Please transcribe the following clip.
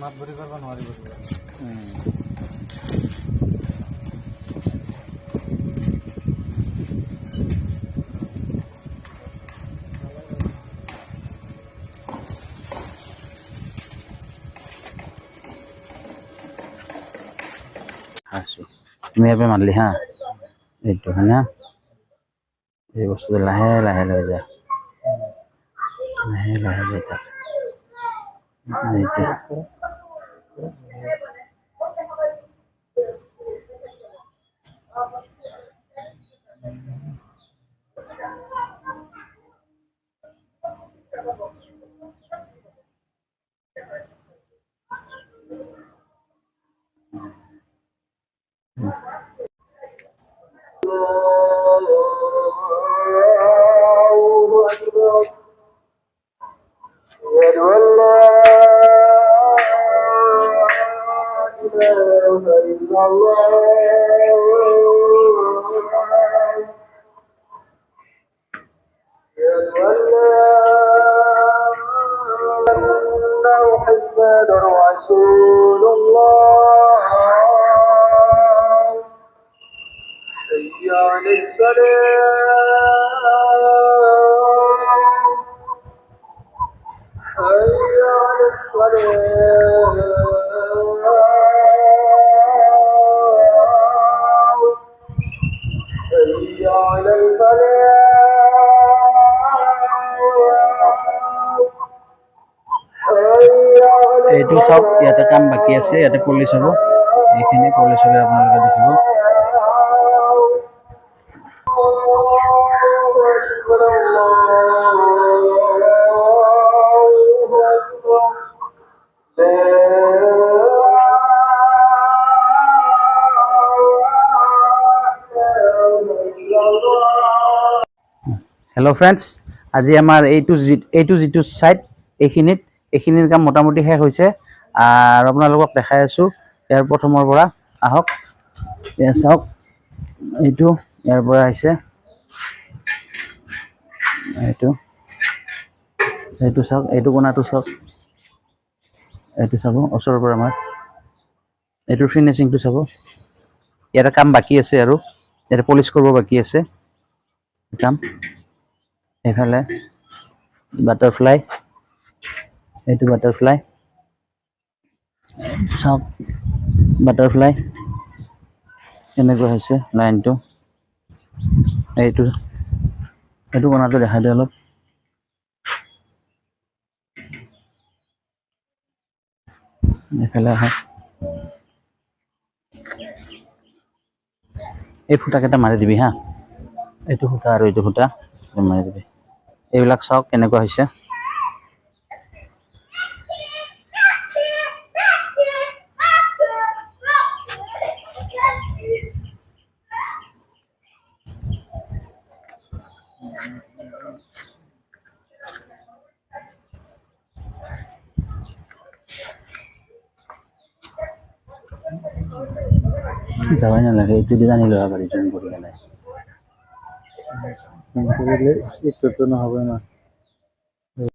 মাত ভৰি কৰিব নোৱাৰিব। তুমি ইয়াৰ পৰা মাৰিলি হা এইটো হয় না এই বস্তুটো লাহে লাহে লৈ যা লাহে লাহে লৈ যা এইটো এইটো চাওক ইয়াতে কাম বাকী আছে ইয়াতে পুলিচ হ'ব এইখিনি পুলিচ হ'লে আপোনালোকে দেখিব হেল্ল' ফ্ৰেণ্ডছ আজি আমাৰ এইটো যিটো ছাইট এইখিনিৰ কাম মোটামুটি শেষ হৈছে আৰু আপোনালোকক দেখাই আছোঁ ইয়াৰ প্ৰথমৰ পৰা আহক এয়া চাওক এইটো ইয়াৰ পৰা আহিছে এইটো চাওক এইটো কোণাটো চাওক এইটো চাব ওচৰৰ পৰা আমাৰ এইটোৰ ফিনিচিংটো চাব ইয়াতে কাম বাকী আছে আৰু ইয়াতে পলিচ কৰিব বাকী আছে কাম এইফালে বাটাৰফ্লাই এইটো বাটাৰফ্লাই চাওক বাটাৰফ্লাই এনেকুৱা হৈছে লাইনটো এইটো কোণাটো দেখাই দিওঁ অলপ এইফালে আহক এই ফুটাকেইটা মাৰি দিবি হা এইটো ফুটা আৰু এইটো ফুটা মাৰি দিবি এইবিলাক চাওক কেনেকুৱা হৈছে যাবাই নালাগে এইটো দি জানি ল'ব পাৰি জইন কৰি কেনে কৰিলে এইটোতো নহ'ব না